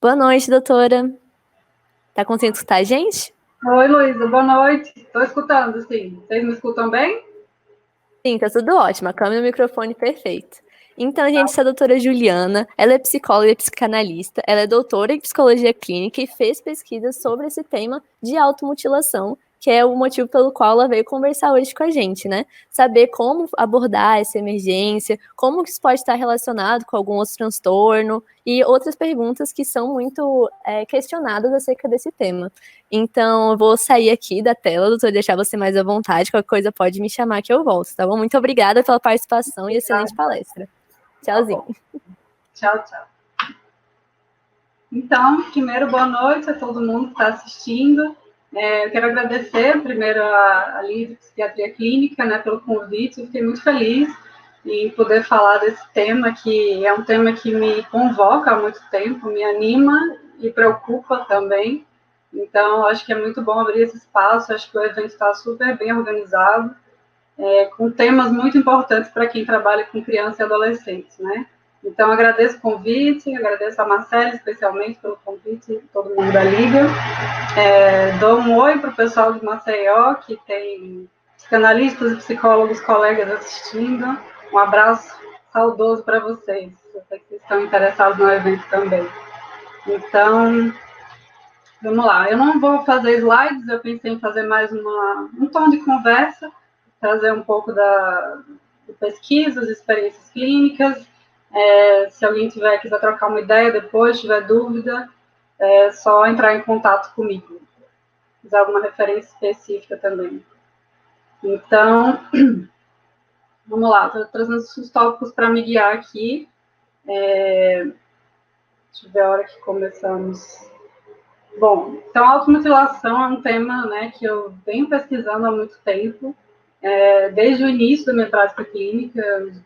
Boa noite, doutora. Tá conseguindo escutar a gente? Oi, Luísa, boa noite. Estou escutando, sim. Vocês me escutam bem? Sim, tá tudo ótimo. A câmera e o microfone perfeito. Então, gente, essa é a doutora Juliana. Ela é psicóloga e psicanalista. Ela é doutora em psicologia clínica e fez pesquisas sobre esse tema de automutilação, que é o motivo pelo qual ela veio conversar hoje com a gente, né? Saber como abordar essa emergência, como que isso pode estar relacionado com algum outro transtorno e outras perguntas que são muito questionadas acerca desse tema. Então, eu vou sair aqui da tela, doutor, deixar você mais à vontade. Qualquer coisa pode me chamar que eu volto, tá bom? Muito obrigada pela participação e excelente palestra. Tchauzinho. Tchau, tchau. Então, primeiro, boa noite a todo mundo que está assistindo. Eu quero agradecer, primeiro, a Líder de Psiquiatria Clínica, né, pelo convite. Eu fiquei muito feliz em poder falar desse tema, que é um tema que me convoca há muito tempo, me anima e preocupa também. Então, acho que é muito bom abrir esse espaço. Acho que o evento está super bem organizado, com temas muito importantes para quem trabalha com criança e adolescente, né? Então, agradeço o convite, agradeço a Marcela, especialmente, pelo convite, todo mundo da Liga. Dou um oi para o pessoal de Maceió, que tem psicanalistas e psicólogos colegas assistindo. Um abraço saudoso para vocês. Eu sei que vocês estão interessados no evento também. Então, vamos lá. Eu não vou fazer slides, eu pensei em fazer mais um tom de conversa, trazer um pouco de pesquisas, experiências clínicas. Se alguém quiser trocar uma ideia depois, tiver dúvida, é só entrar em contato comigo. Fizer alguma referência específica também. Então, vamos lá, estou trazendo os tópicos para me guiar aqui. Deixa eu ver a hora que começamos. Bom, então a automutilação é um tema, né, que eu venho pesquisando há muito tempo, desde o início da minha prática clínica, uns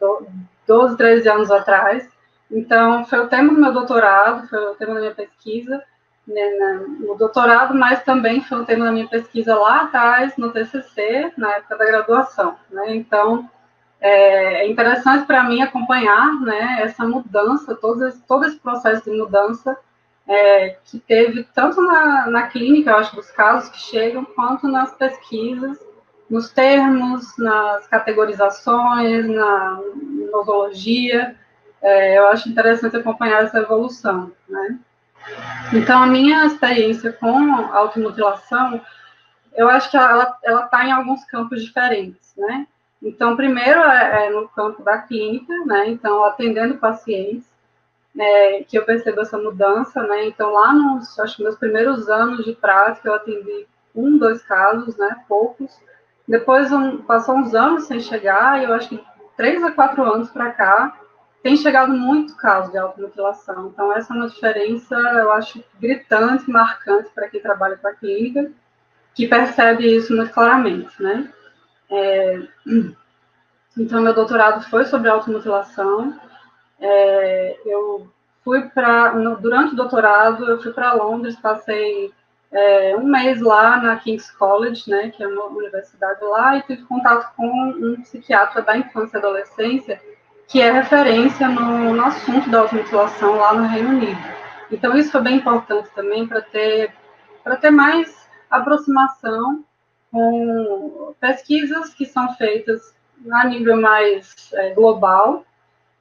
12, 13 anos atrás. Então, foi o tema do meu doutorado, foi o tema da minha pesquisa, né, no doutorado, mas também foi o tema da minha pesquisa lá atrás, no TCC, na época da graduação, né? Então, é interessante para mim acompanhar, né, essa mudança, todo esse processo de mudança que teve tanto na clínica, eu acho, dos casos que chegam, quanto nas pesquisas, nos termos, nas categorizações, na nosologia. Eu acho interessante acompanhar essa evolução, né? Então, a minha experiência com automutilação, eu acho que ela está em alguns campos diferentes, né? Então, primeiro é no campo da clínica, né? Então, atendendo pacientes, que eu percebo essa mudança, né? Então, lá acho que meus primeiros anos de prática, eu atendi 2 casos, né? Poucos. Depois, passou uns anos sem chegar, e eu acho que 3 a 4 anos para cá, tem chegado muito caso de automutilação. Então, essa é uma diferença, eu acho, gritante, marcante para quem trabalha com a clínica, que percebe isso muito claramente, né? Então, meu doutorado foi sobre automutilação. Eu durante o doutorado, eu fui para Londres, passei um mês lá na King's College, né, que é uma universidade lá, e tive contato com um psiquiatra da infância e adolescência, que é referência no assunto da automutilação lá no Reino Unido. Então, isso foi bem importante também para ter mais aproximação com pesquisas que são feitas a nível mais global,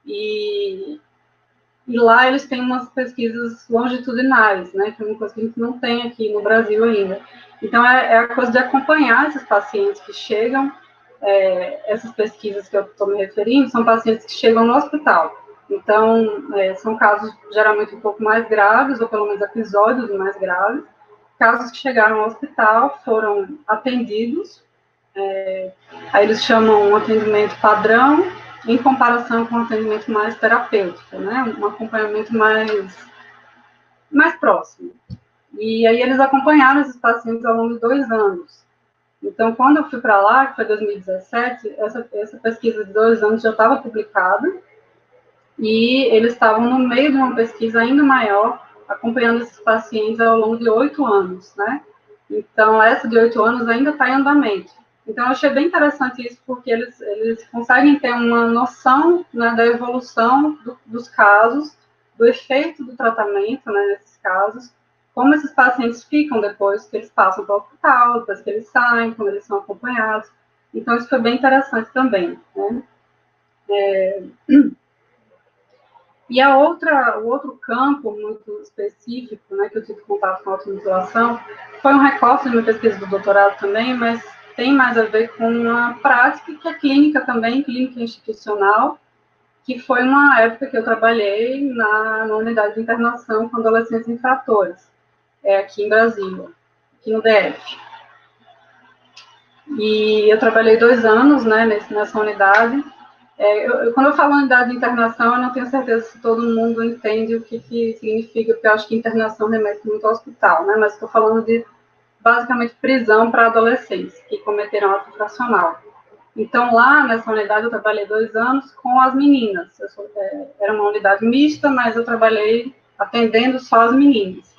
e lá eles têm umas pesquisas longitudinais, né, que é uma coisa que a gente não tem aqui no Brasil ainda. Então, é a coisa de acompanhar esses pacientes que chegam, essas pesquisas que eu estou me referindo, são pacientes que chegam no hospital. Então, são casos geralmente um pouco mais graves, ou pelo menos episódios mais graves, casos que chegaram ao hospital, foram atendidos, aí eles chamam um atendimento padrão, em comparação com um atendimento mais terapêutico, né? Um acompanhamento mais próximo. E aí eles acompanharam esses pacientes ao longo de 2 anos. Então, quando eu fui para lá, que foi 2017, essa pesquisa de 2 anos já estava publicada, e eles estavam no meio de uma pesquisa ainda maior, acompanhando esses pacientes ao longo de 8 anos, né? Então, essa de 8 anos ainda está em andamento. Então, eu achei bem interessante isso, porque eles conseguem ter uma noção, né, da evolução dos casos do efeito do tratamento, né, nesses casos, como esses pacientes ficam depois que eles passam para o hospital, depois que eles saem, quando eles são acompanhados. Então, isso foi bem interessante também, né? E o outro campo muito específico, né, que eu tive contato com a automutilação, foi um recorte da minha pesquisa do doutorado também, mas tem mais a ver com uma prática que é clínica também, clínica institucional, que foi uma época que eu trabalhei na unidade de internação com adolescentes infratores, aqui em Brasília, aqui no DF. E eu trabalhei 2 anos, né, nessa unidade. Quando eu falo unidade de internação, eu não tenho certeza se todo mundo entende o que significa, porque eu acho que internação remete muito ao hospital, né, mas estou falando de, basicamente, prisão para adolescentes que cometeram ato infracional. Então, lá nessa unidade, eu trabalhei 2 anos com as meninas. Era uma unidade mista, mas eu trabalhei atendendo só as meninas.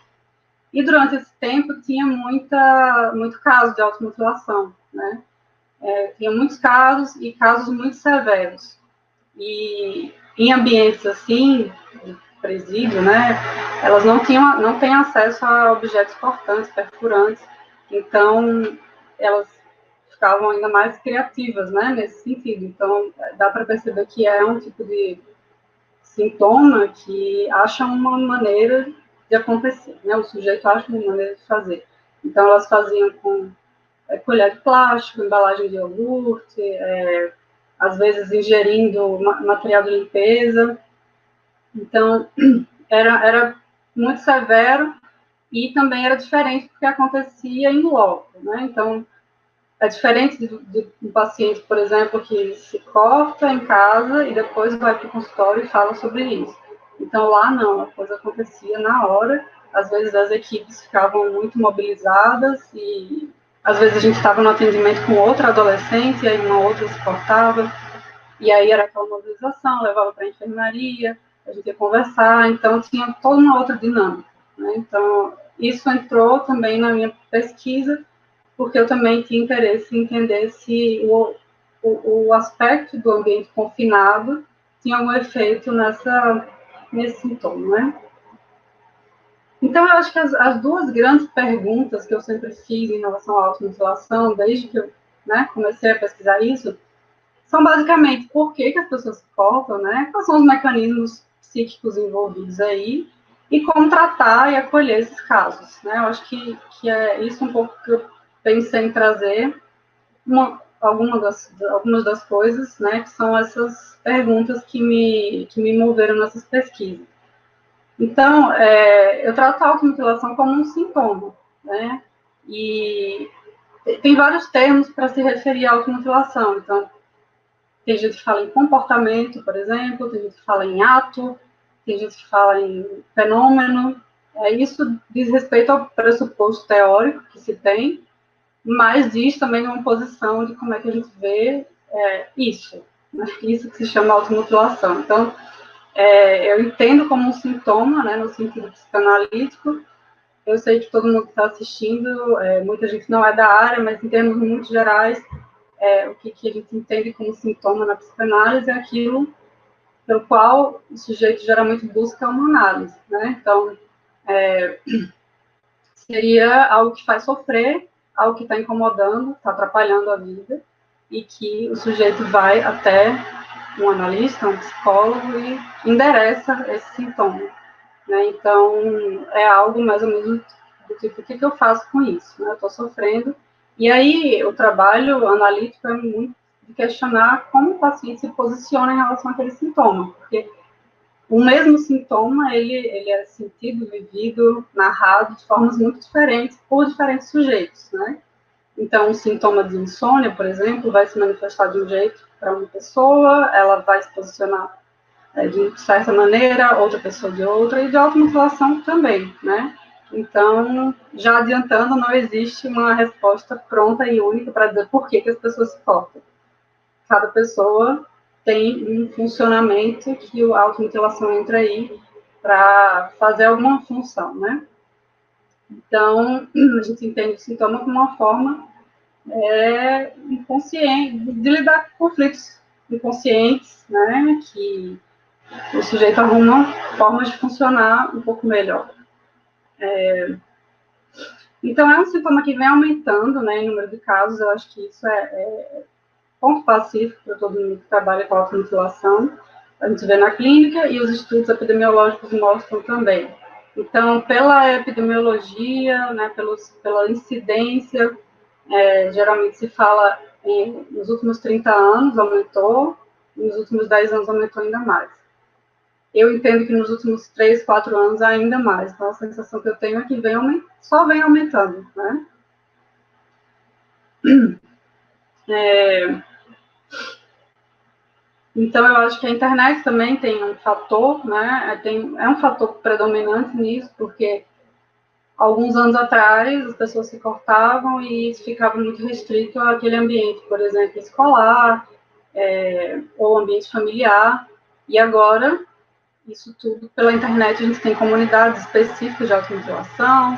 E durante esse tempo tinha muito caso de automutilação, né? Tinha muitos casos e casos muito severos. E em ambientes assim, de presídio, né? Elas não têm acesso a objetos cortantes, perfurantes. Então, elas ficavam ainda mais criativas, né, nesse sentido. Então, dá para perceber que é um tipo de sintoma que acha uma maneira de acontecer, né, o sujeito acha uma maneira de fazer. Então, elas faziam com colher de plástico, embalagem de iogurte, às vezes ingerindo material de limpeza. Então, era muito severo e também era diferente porque acontecia em loco, né, então, é diferente de um paciente, por exemplo, que se corta em casa e depois vai para o consultório e fala sobre isso. Então, lá não, a coisa acontecia na hora. Às vezes as equipes ficavam muito mobilizadas e às vezes a gente estava no atendimento com outra adolescente e aí uma outra se cortava. E aí era aquela mobilização, levava para a enfermaria, a gente ia conversar. Então, tinha toda uma outra dinâmica, né? Então, isso entrou também na minha pesquisa, porque eu também tinha interesse em entender se o aspecto do ambiente confinado tinha algum efeito nesse sintoma, né? Então, eu acho que as duas grandes perguntas que eu sempre fiz em relação à automutilação, desde que eu, né, comecei a pesquisar isso, são basicamente por que as pessoas se cortam, né? Quais são os mecanismos psíquicos envolvidos aí e como tratar e acolher esses casos, né? Eu acho que é isso um pouco que eu pensei em trazer algumas das coisas, né, que são essas perguntas que me moveram nessas pesquisas. Então, eu trato a automutilação como um sintoma, né, e tem vários termos para se referir à automutilação. Então, tem gente que fala em comportamento, por exemplo, tem gente que fala em ato, tem gente que fala em fenômeno. Isso diz respeito ao pressuposto teórico que se tem, mas diz também uma posição de como é que a gente vê isso, né? Isso que se chama automutilação. Então, eu entendo como um sintoma, né, no sentido psicanalítico. Eu sei que todo mundo que está assistindo, muita gente não é da área, mas em termos muito gerais, o que a gente entende como sintoma na psicanálise é aquilo pelo qual o sujeito geralmente busca uma análise, né? Então, seria algo que faz sofrer, algo que está incomodando, está atrapalhando a vida, e que o sujeito vai até um analista, um psicólogo e endereça esse sintoma, né? Então, é algo mais ou menos do tipo, o que eu faço com isso? Né? Eu estou sofrendo, e aí o trabalho analítico é muito de questionar como o paciente se posiciona em relação àquele sintoma, porque o mesmo sintoma, ele é sentido, vivido, narrado de formas muito diferentes por diferentes sujeitos, né? Então, um sintoma de insônia, por exemplo, vai se manifestar de um jeito para uma pessoa, ela vai se posicionar de certa maneira, outra pessoa de outra, e de automutilação também, né? Então, já adiantando, não existe uma resposta pronta e única para dizer por que as pessoas se cortam. Cada pessoa tem um funcionamento que a automutilação entra aí para fazer alguma função, né? Então, a gente entende o sintoma como uma forma inconsciente de lidar com conflitos inconscientes, né? Que o sujeito arruma formas de funcionar um pouco melhor. Então, é um sintoma que vem aumentando, né, em número de casos. Eu acho que isso é ponto pacífico para todo mundo que trabalha com automutilação. A gente vê na clínica e os estudos epidemiológicos mostram também. Então, pela epidemiologia, né, pela incidência, geralmente se fala nos últimos 30 anos aumentou, nos últimos 10 anos aumentou ainda mais. Eu entendo que nos últimos 3, 4 anos ainda mais. Então, a sensação que eu tenho é que só vem aumentando, né? Então, eu acho que a internet também tem um fator, né? É um fator predominante nisso, porque alguns anos atrás as pessoas se cortavam e isso ficava muito restrito àquele ambiente, por exemplo, escolar, ou ambiente familiar. E agora, isso tudo pela internet, a gente tem comunidades específicas de automutilação,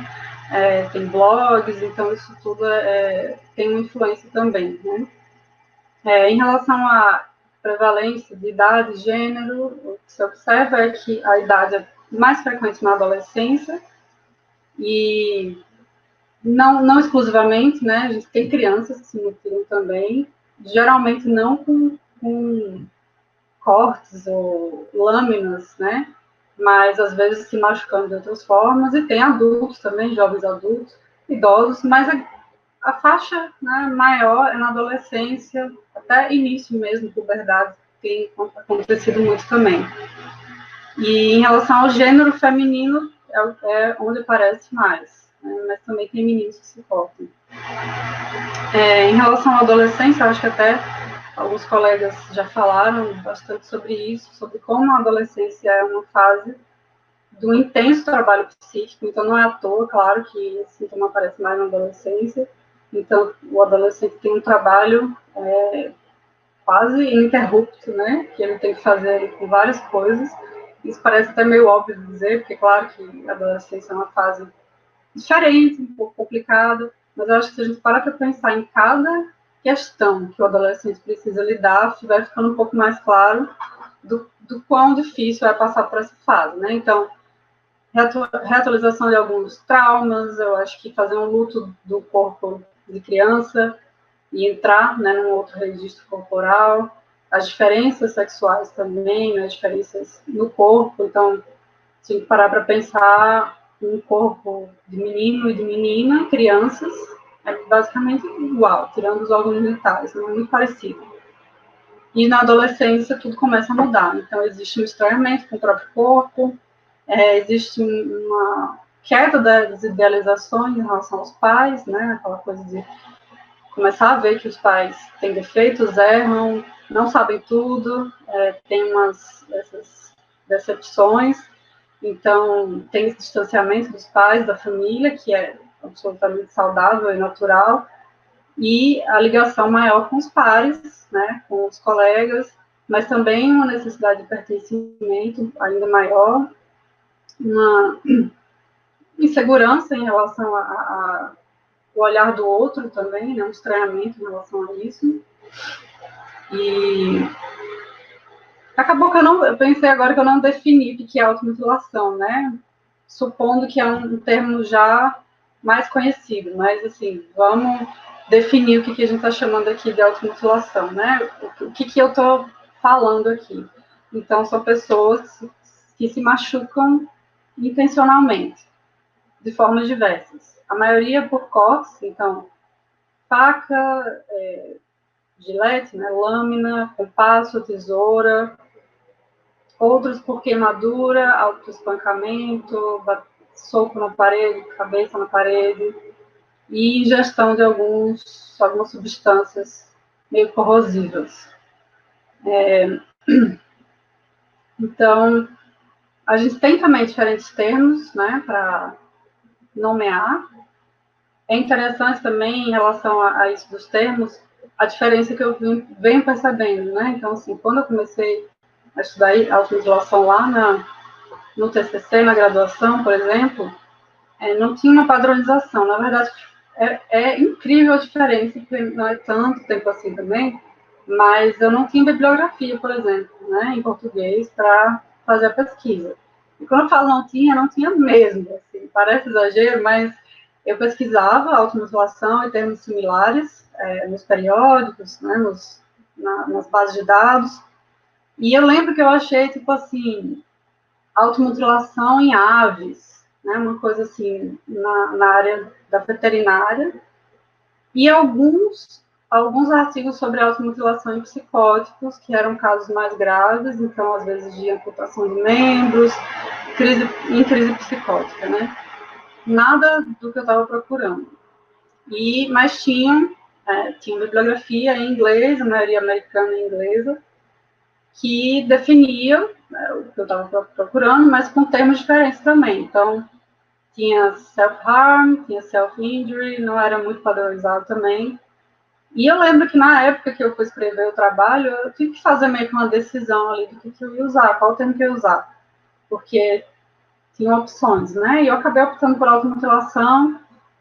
tem blogs, então isso tudo tem uma influência também, né? Em relação à prevalência de idade, gênero, o que se observa é que a idade é mais frequente na adolescência e não exclusivamente, né? A gente tem crianças que se mutilam também, geralmente não com cortes ou lâminas, né? Mas às vezes se machucando de outras formas, e tem adultos também, jovens adultos, idosos, mas a faixa, né, maior é na adolescência, até início mesmo, puberdade, tem acontecido muito também. E em relação ao gênero feminino, é onde aparece mais, né, mas também tem meninos que se cortam. Em relação à adolescência, acho que até alguns colegas já falaram bastante sobre isso, sobre como a adolescência é uma fase do intenso trabalho psíquico, então não é à toa, claro, que esse sintoma aparece mais na adolescência. Então, o adolescente tem um trabalho quase ininterrupto, né, que ele tem que fazer com várias coisas. Isso parece até meio óbvio de dizer, porque, claro, que a adolescência é uma fase diferente, um pouco complicada, mas eu acho que se a gente parar para pensar em cada questão que o adolescente precisa lidar, vai ficando um pouco mais claro do quão difícil é passar por essa fase, né? Então, reatualização de alguns traumas, eu acho que fazer um luto do corpo de criança e entrar, né, num outro registro corporal, as diferenças sexuais também, né, as diferenças no corpo. Então, se a gente parar para pensar um corpo de menino e de menina, crianças, é basicamente igual, tirando os órgãos genitais, é muito parecido. E na adolescência tudo começa a mudar, então existe um estranhamento com o próprio corpo, existe uma queda das idealizações em relação aos pais, né, aquela coisa de começar a ver que os pais têm defeitos, erram, não sabem tudo, tem essas decepções. Então, tem esse distanciamento dos pais, da família, que é absolutamente saudável e natural, e a ligação maior com os pares, né, com os colegas, mas também uma necessidade de pertencimento ainda maior, uma insegurança em relação ao olhar do outro também, né, um estranhamento em relação a isso. E acabou que eu pensei agora que eu não defini o que é automutilação, né? Supondo que é um termo já mais conhecido, mas assim, vamos definir o que a gente está chamando aqui de automutilação, né? O que eu estou falando aqui. Então, são pessoas que se machucam intencionalmente, de formas diversas. A maioria por cortes, então, faca, gilete, né, lâmina, compasso, tesoura, outros por queimadura, autoespancamento, soco na parede, cabeça na parede, e ingestão de algumas substâncias meio corrosivas. Então, a gente tem também diferentes termos, né, para nomear. É interessante também, em relação a isso dos termos, a diferença que eu venho percebendo, né? Então, assim, quando eu comecei a estudar automutilação lá no TCC, na graduação, por exemplo, não tinha uma padronização. Na verdade, é incrível a diferença, porque não é tanto tempo assim também, mas eu não tinha bibliografia, por exemplo, né, em português para fazer a pesquisa. E quando eu falo não tinha mesmo, assim, parece exagero, mas eu pesquisava automutilação e termos similares nos periódicos, né, nas bases de dados, e eu lembro que eu achei, tipo assim, automutilação em aves, né, uma coisa assim, na área da veterinária, e alguns artigos sobre automutilação em psicóticos, que eram casos mais graves, então, às vezes, de amputação de membros, em crise psicótica, né? Nada do que eu estava procurando. Mas tinha bibliografia em inglês, a maioria americana e inglesa, que definia o que eu estava procurando, mas com termos diferentes também. Então, tinha self-harm, tinha self-injury, não era muito padronizado também. E eu lembro que na época que eu fui escrever o trabalho, eu tive que fazer meio que uma decisão ali do que eu ia usar, qual termo que eu ia usar. Porque tinha opções, né? E eu acabei optando por automutilação.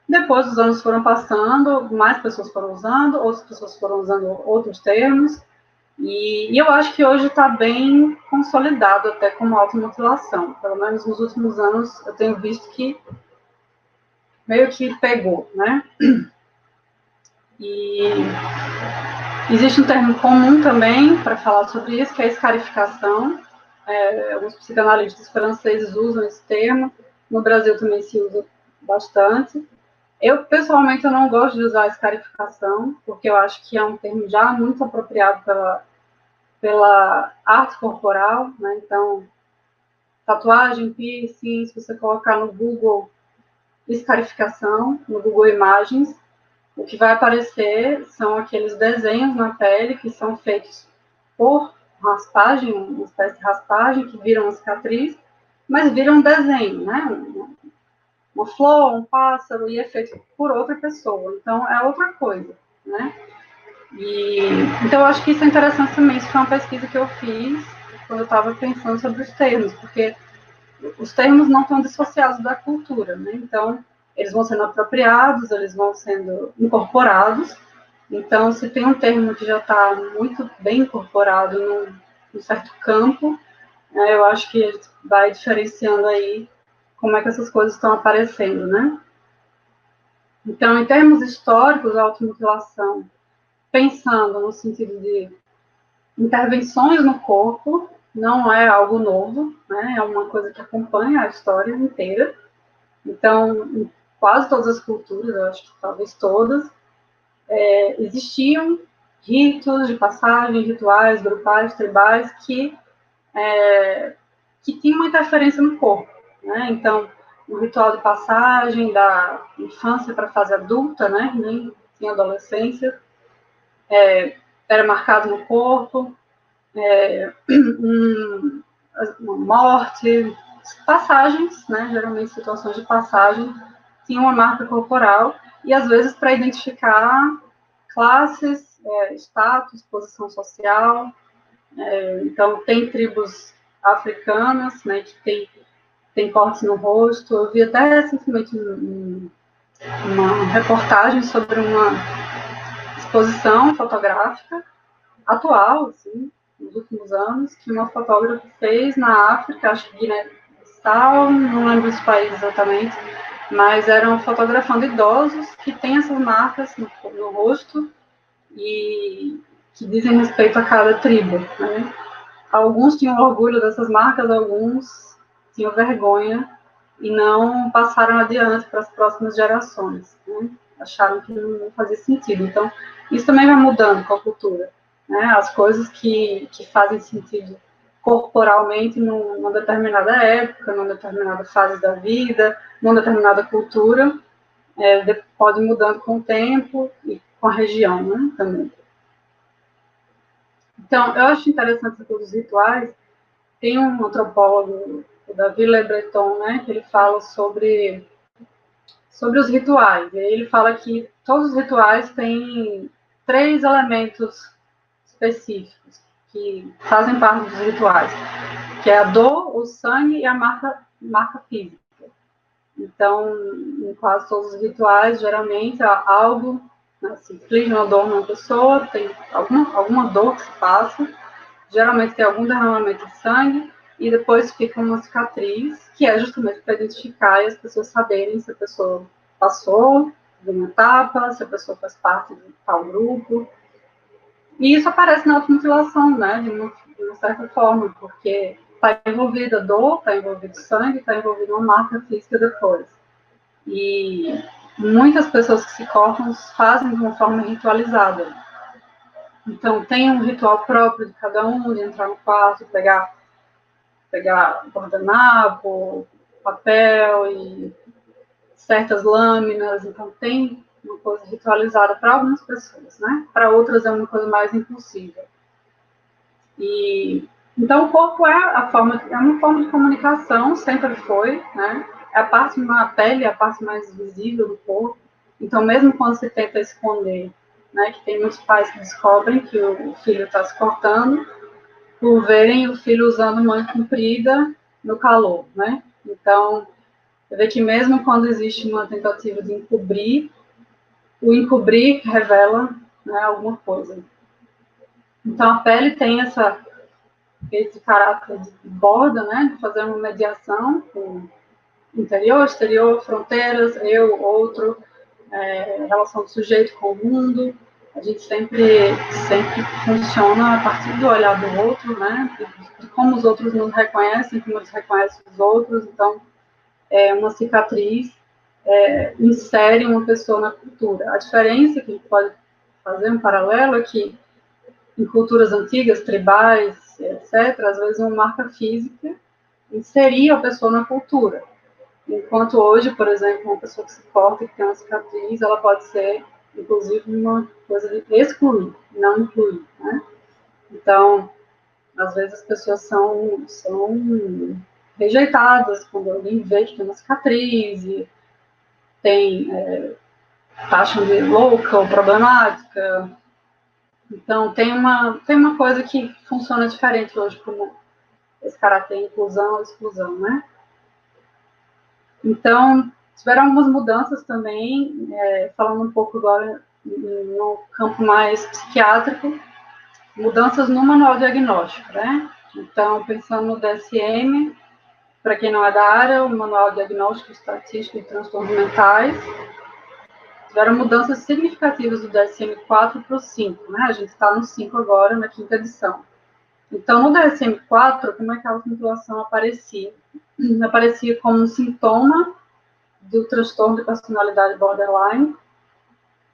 Depois os anos foram passando, mais pessoas foram usando, outras pessoas foram usando outros termos. E eu acho que hoje está bem consolidado até como automutilação. Pelo menos nos últimos anos eu tenho visto que meio que pegou, né? E existe um termo comum também para falar sobre isso, que é a escarificação. Alguns psicanalistas franceses usam esse termo. No Brasil também se usa bastante. Eu, pessoalmente, eu não gosto de usar a escarificação, porque eu acho que é um termo já muito apropriado pela arte corporal, né? Então, tatuagem, piercing, se você colocar no Google escarificação, no Google Imagens, o que vai aparecer são aqueles desenhos na pele que são feitos por raspagem, uma espécie de raspagem, que viram uma cicatriz, mas viram um desenho, né? Uma flor, um pássaro, e é feito por outra pessoa. Então, é outra coisa, né? Então, eu acho que isso é interessante também. Isso foi uma pesquisa que eu fiz quando eu estava pensando sobre os termos, porque os termos não estão dissociados da cultura, né? Então, eles vão sendo apropriados, eles vão sendo incorporados. Então, se tem um termo que já está muito bem incorporado num certo campo, eu acho que a gente vai diferenciando aí como é que essas coisas estão aparecendo, né? Então, em termos históricos, a automutilação, pensando no sentido de intervenções no corpo, não é algo novo, né? É uma coisa que acompanha a história inteira. Então, em quase todas as culturas, eu acho que talvez todas, existiam ritos de passagem, rituais grupais, tribais, que tinham uma interferência no corpo, né? Então, o ritual de passagem da infância para a fase adulta, né? Nem tinha adolescência, era marcado no corpo, uma morte, passagens, né? Geralmente situações de passagem, tinha uma marca corporal, e às vezes para identificar classes, status, posição social. Então, tem tribos africanas, né, que tem cortes no rosto. Eu vi até recentemente uma reportagem sobre uma exposição fotográfica atual, assim, nos últimos anos, que uma fotógrafa fez na África, acho que Guiné-Bissau, não lembro os países exatamente, mas eram fotografando idosos que têm essas marcas no rosto e que dizem respeito a cada tribo, né? Alguns tinham orgulho dessas marcas, alguns tinham vergonha e não passaram adiante para as próximas gerações, né? Acharam que não fazia sentido. Então, isso também vai mudando com a cultura, né? As coisas que fazem sentido corporalmente numa determinada época, numa determinada fase da vida, numa determinada cultura, podem mudando com o tempo e com a região, né, também. Então, eu acho interessante os rituais. Tem um antropólogo, o Davi Le Breton, né, que ele fala sobre os rituais. E aí ele fala que todos os rituais têm 3 elementos específicos que fazem parte dos rituais, que é a dor, o sangue e a marca física. Então, em quase todos os rituais, geralmente, há algo né? Se inflige uma dor numa pessoa, tem alguma dor que se passa, geralmente tem algum derramamento de sangue, e depois fica uma cicatriz, que é justamente para identificar e as pessoas saberem se a pessoa passou de uma etapa, se a pessoa faz parte de tal grupo. E isso aparece na automutilação, né, de uma certa forma, porque está envolvida dor, está envolvido sangue, está envolvida uma marca física depois. E muitas pessoas que se cortam fazem de uma forma ritualizada. Então, tem um ritual próprio de cada um, de entrar no quarto, pegar guardanapo, papel e certas lâminas. Então, tem uma coisa ritualizada para algumas pessoas, né? Para outras é uma coisa mais impulsiva. E então o corpo é uma forma de comunicação, sempre foi, né? É a pele é a parte mais visível do corpo. Então, mesmo quando se tenta esconder, né, que tem muitos pais que descobrem que o filho está se cortando, por verem o filho usando manga comprida no calor, né? Então, você vê que mesmo quando existe uma tentativa de encobrir, o encobrir revela, né, alguma coisa. Então, a pele tem esse caráter de borda, né, de fazer uma mediação com interior, exterior, fronteiras, eu, outro, relação do sujeito com o mundo. A gente sempre funciona a partir do olhar do outro, né, de como os outros nos reconhecem, como eles reconhecem os outros. Então, uma cicatriz insere uma pessoa na cultura. A diferença que a gente pode fazer um paralelo é que em culturas antigas, tribais, etc., às vezes uma marca física inseria a pessoa na cultura. Enquanto hoje, por exemplo, uma pessoa que se corta e que tem uma cicatriz, ela pode ser, inclusive, uma coisa de excluir, não incluir, né? Então, às vezes as pessoas são rejeitadas quando alguém vê que tem uma cicatriz e taxam de louca ou problemática. Então, tem uma coisa que funciona diferente hoje, como esse caráter inclusão ou exclusão, né? Então, tiveram algumas mudanças também, falando um pouco agora no campo mais psiquiátrico, mudanças no manual diagnóstico, né? Então, pensando no DSM, para quem não é da área, o Manual Diagnóstico e Estatístico de Transtornos Mentais, tiveram mudanças significativas do DSM-4 para o 5, né? A gente está no 5 agora, na 5ª edição. Então, no DSM-4, como é que a automutilação aparecia? Aparecia como um sintoma do transtorno de personalidade borderline,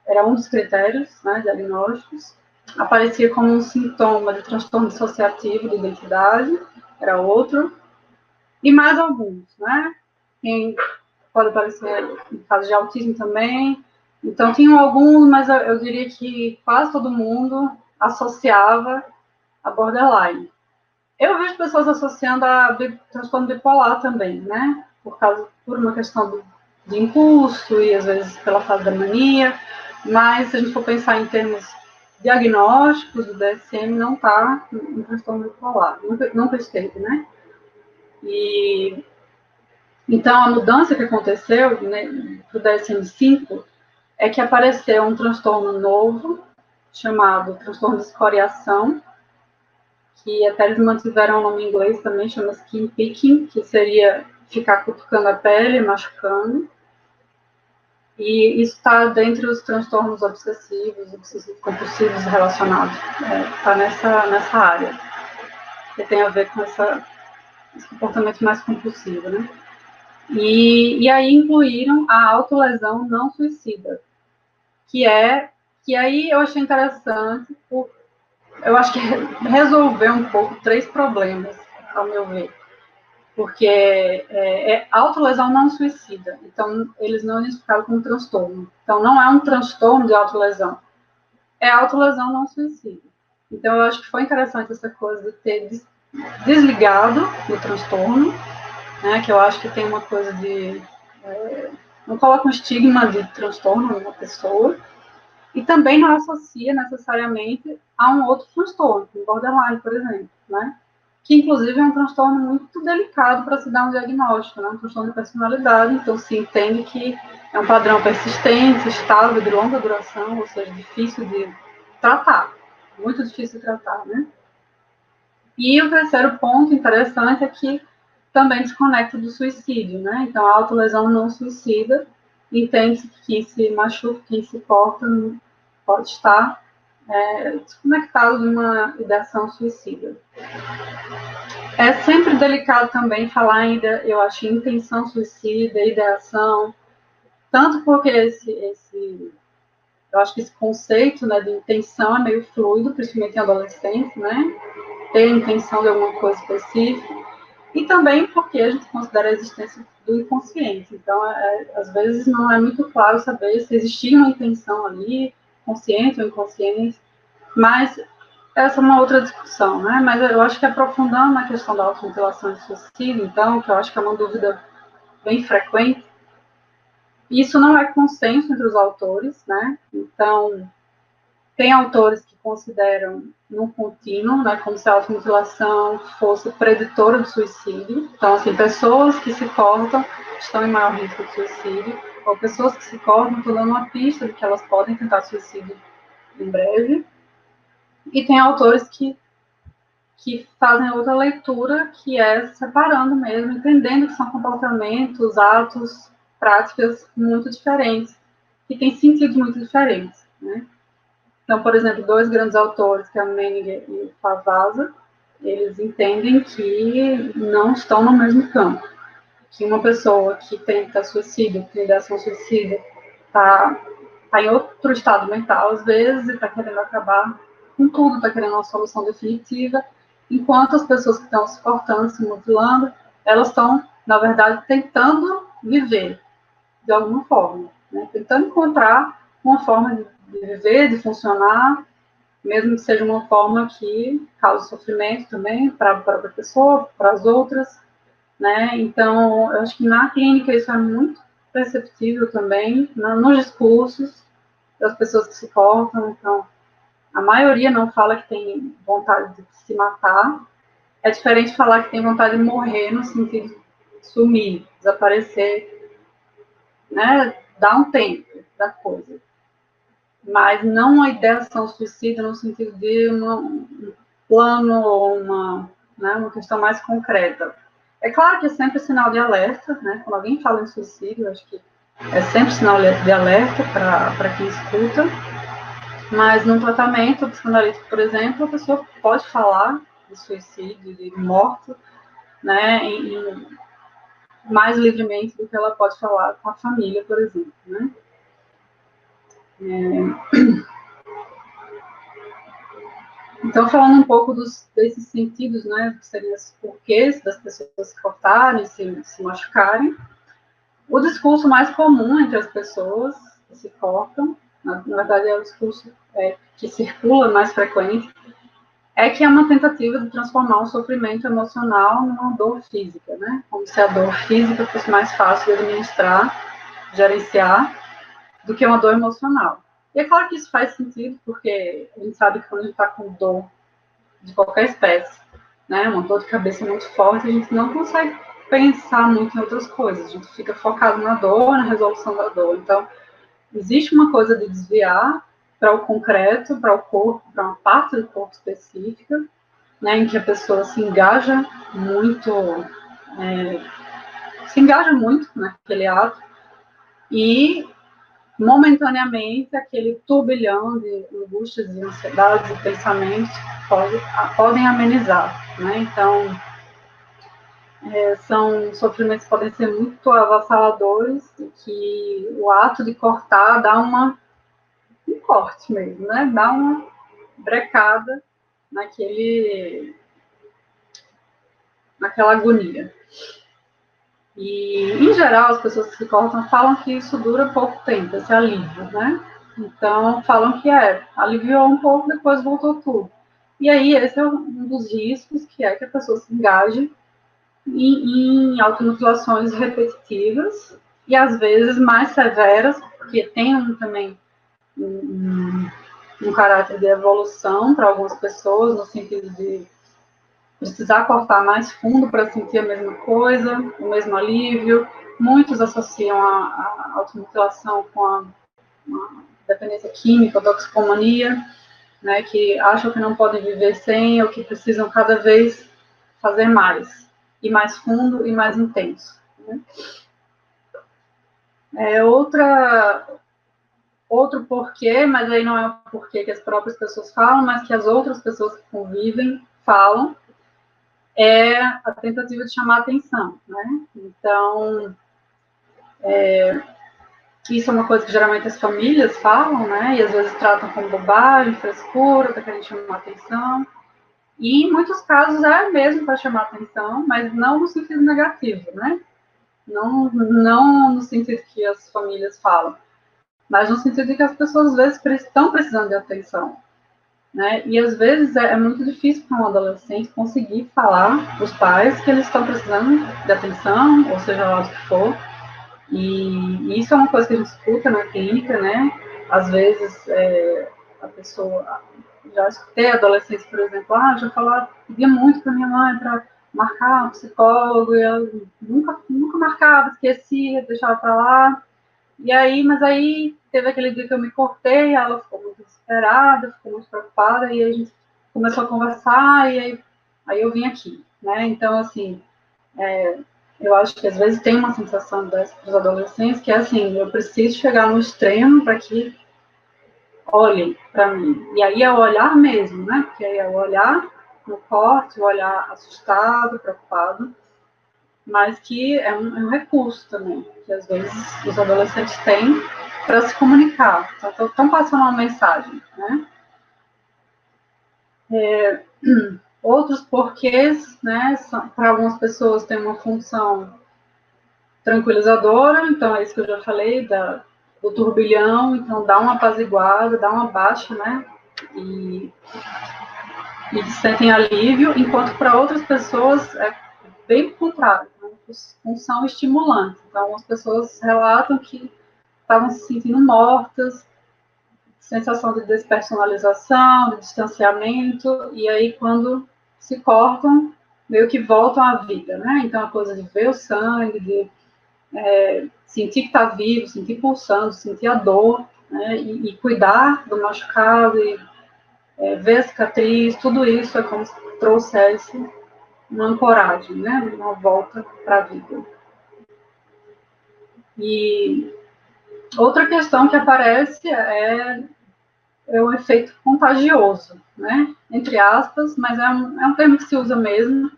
era um dos critérios, né, diagnósticos. Aparecia como um sintoma de transtorno dissociativo de identidade, era outro. E mais alguns, né? Pode aparecer em caso de autismo também. Então, tinham alguns, mas eu diria que quase todo mundo associava a borderline. Eu vejo pessoas associando a transtorno bipolar também, né? Por uma questão de impulso e, às vezes, pela fase da mania. Mas, se a gente for pensar em termos diagnósticos, o DSM não está em transtorno bipolar. Nunca esteve, né? Então, a mudança que aconteceu, né, para o DSM-5 é que apareceu um transtorno novo, chamado transtorno de escoriação, que até eles mantiveram o nome em inglês também, chama skin picking, que seria ficar cutucando a pele, machucando. E isso está dentre os transtornos obsessivos compulsivos relacionados. Está nessa área, que tem a ver com esse comportamento mais compulsivo, né? E aí incluíram a autolesão não suicida, que aí eu achei interessante, eu acho que resolveu um pouco 3 problemas, ao meu ver, porque é autolesão não suicida, então eles não identificaram como transtorno, então não é um transtorno de autolesão, é autolesão não suicida. Então eu acho que foi interessante essa coisa de ter desligado o transtorno, né, que eu acho que tem uma coisa de não coloca um estigma de transtorno numa pessoa, e também não associa necessariamente a um outro transtorno, como borderline, por exemplo, né? Que inclusive é um transtorno muito delicado para se dar um diagnóstico, né? Um transtorno de personalidade, então se entende que é um padrão persistente, estável, de longa duração, ou seja, difícil de tratar, muito difícil de tratar, né? E o terceiro ponto interessante é que também desconecta do suicídio, né? Então, a autolesão não suicida, entende-se que quem se machuca, quem se corta, pode estar desconectado de uma ideação suicida. É sempre delicado também falar ainda, eu acho, intenção suicida, ideação, tanto porque eu acho que esse conceito, né, de intenção é meio fluido, principalmente em adolescentes, né? Ter intenção de alguma coisa específica, e também porque a gente considera a existência do inconsciente. Então, às vezes não é muito claro saber se existia uma intenção ali, consciente ou inconsciente, mas essa é uma outra discussão, né? Mas eu acho que aprofundando na questão da automutilação e suicídio, então, que eu acho que é uma dúvida bem frequente, isso não é consenso entre os autores, né? Então, tem autores que consideram num contínuo, né, como se a automutilação fosse preditora do suicídio. Então, assim, pessoas que se cortam estão em maior risco de suicídio, ou pessoas que se cortam estão dando uma pista de que elas podem tentar suicídio em breve. E tem autores que fazem outra leitura, que é separando mesmo, entendendo que são comportamentos, atos, práticas muito diferentes, que têm sentidos muito diferentes, né? Então, por exemplo, dois grandes autores, que é Menninger e Favazza, eles entendem que não estão no mesmo campo. Que uma pessoa que tenta suicídio, que tem ideação suicida, está em outro estado mental, às vezes, e está querendo acabar com tudo, está querendo uma solução definitiva, enquanto as pessoas que estão se cortando, se mutilando, elas estão, na verdade, tentando viver de alguma forma, né? Tentando encontrar uma forma de viver, de funcionar, mesmo que seja uma forma que cause sofrimento também para a própria pessoa, para as outras, né? Então, eu acho que na clínica isso é muito perceptível também, nos discursos das pessoas que se cortam. Então, a maioria não fala que tem vontade de se matar. É diferente de falar que tem vontade de morrer, no sentido de sumir, desaparecer, né? Dar um tempo da coisa. Mas não uma ideação suicida no sentido de um plano ou uma questão mais concreta. É claro que é sempre sinal de alerta, né? Quando alguém fala em suicídio, eu acho que é sempre sinal de alerta para quem escuta, mas no tratamento psicanalítico, por exemplo, a pessoa pode falar de suicídio, de morte, né? Mais livremente do que ela pode falar com a família, por exemplo, né? Então, falando um pouco desses sentidos, né, que seriam os porquês das pessoas se cortarem, se machucarem, o discurso mais comum entre as pessoas que se cortam, na verdade é o discurso que circula mais frequente, é que é uma tentativa de transformar um sofrimento emocional numa dor física, né? Como se a dor física fosse mais fácil de administrar, gerenciar, do que uma dor emocional. E é claro que isso faz sentido, porque a gente sabe que quando a gente está com dor de qualquer espécie, né, uma dor de cabeça muito forte, a gente não consegue pensar muito em outras coisas, a gente fica focado na dor, na resolução da dor. Então, existe uma coisa de desviar para o concreto, para o corpo, para uma parte do corpo específica, né, em que a pessoa se engaja muito naquele ato, e momentaneamente aquele turbilhão de angústias e ansiedades e pensamentos podem amenizar, né? Então, são sofrimentos que podem ser muito avassaladores e que o ato de cortar dá um corte mesmo, né? Dá uma brecada naquela agonia. E, em geral, as pessoas que se cortam falam que isso dura pouco tempo, esse alívio, né? Então, falam que aliviou um pouco, depois voltou tudo. E aí, esse é um dos riscos, que é que a pessoa se engaje em automutilações repetitivas e, às vezes, mais severas, porque tem também um caráter de evolução para algumas pessoas, no sentido de precisar cortar mais fundo para sentir a mesma coisa, o mesmo alívio, muitos associam a automutilação com a dependência química, toxicomania, né, que acham que não podem viver sem ou que precisam cada vez fazer mais, e mais fundo e mais intenso. Né? Outro porquê, mas aí não é o porquê que as próprias pessoas falam, mas que as outras pessoas que convivem falam, é a tentativa de chamar atenção, né? Então, isso é uma coisa que geralmente as famílias falam, né? E às vezes tratam como bobagem, frescura, tá querendo chamar atenção. E em muitos casos é mesmo para chamar atenção, mas não no sentido negativo, né? Não no sentido que as famílias falam, mas no sentido de que as pessoas às vezes estão precisando de atenção, né? E às vezes é muito difícil para um adolescente conseguir falar para os pais que eles estão precisando de atenção, ou seja lá o que for. E isso é uma coisa que a gente escuta na clínica, né? Às vezes a pessoa, já escutei adolescentes, por exemplo, já pedia muito para minha mãe para marcar um psicólogo, e eu nunca marcava, esquecia, deixava para lá. Mas aí teve aquele dia que eu me cortei, ela ficou muito desesperada, ficou muito preocupada, e a gente começou a conversar, e aí eu vim aqui, né? Então, assim, eu acho que às vezes tem uma sensação dessa para os adolescentes, que é assim, eu preciso chegar no extremo para que olhem para mim. E aí é o olhar mesmo, né? Porque aí é o olhar no corte, o olhar assustado, preocupado, mas que é um recurso também, que às vezes os adolescentes têm para se comunicar. Então, estão passando uma mensagem, né? Outros porquês, né? Para algumas pessoas tem uma função tranquilizadora, então é isso que eu já falei, do turbilhão, então dá uma apaziguada, dá uma baixa, né? E sentem alívio, enquanto para outras pessoas é bem o contrário, né? Função estimulante. Então, as pessoas relatam que estavam se sentindo mortas, sensação de despersonalização, de distanciamento, e aí quando se cortam, meio que voltam à vida, né? Então, a coisa de ver o sangue, de sentir que está vivo, sentir pulsando, sentir a dor, né? E cuidar do machucado, e ver a cicatriz, tudo isso é como se trouxesse uma ancoragem, né? Uma volta para a vida. E outra questão que aparece é o efeito contagioso, né? Entre aspas, mas é um termo que se usa mesmo,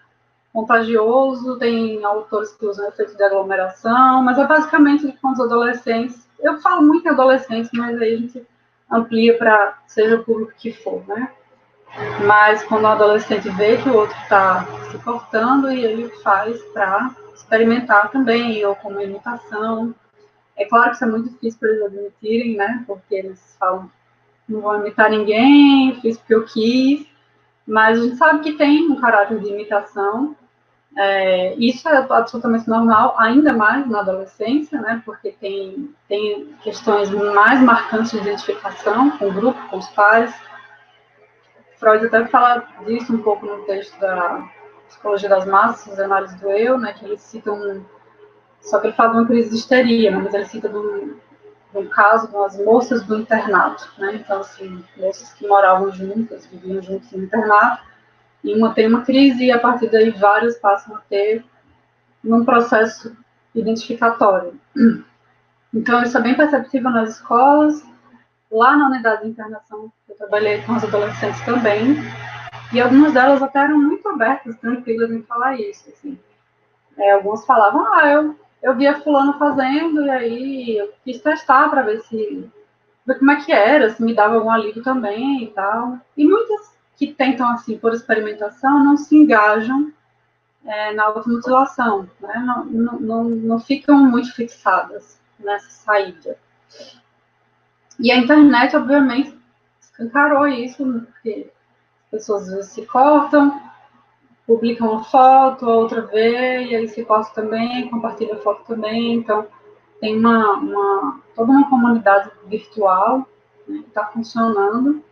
contagioso, tem autores que usam efeito de aglomeração, mas é basicamente quando os adolescentes, eu falo muito em adolescentes, mas aí a gente amplia para seja o público que for, né? Mas quando o adolescente vê que o outro está se cortando, e ele faz para experimentar também, ou como imitação. É claro que isso é muito difícil para eles admitirem, né? Porque eles falam, não vou imitar ninguém, fiz porque eu quis, mas a gente sabe que tem um caráter de imitação. Isso é absolutamente normal, ainda mais na adolescência, né? Porque tem questões mais marcantes de identificação com o grupo, com os pares. Freud até fala disso um pouco no texto da Psicologia das Massas, as análises do eu, né? Que ele cita só que ele fala de uma crise de histeria, né? Mas ele cita de um caso das moças do internato, né? Então, assim, moças que moravam juntas, viviam juntas no internato, e uma tem uma crise, e a partir daí várias passam a ter num processo identificatório. Então, isso é bem perceptível nas escolas. Lá na unidade de internação, eu trabalhei com as adolescentes também, e algumas delas até eram muito abertas, tranquilas em falar isso. Assim. Algumas falavam, eu via fulano fazendo, e aí eu quis testar para ver como é que era, se me dava algum alívio também e tal. E muitas que tentam, assim, por experimentação, não se engajam na automutilação, né? Não ficam muito fixadas nessa saída. E a internet, obviamente, escancarou isso, porque as pessoas às vezes se cortam, publicam uma foto, a outra vê, e aí se corta também, compartilha a foto também. Então, tem toda uma comunidade virtual, né, que está funcionando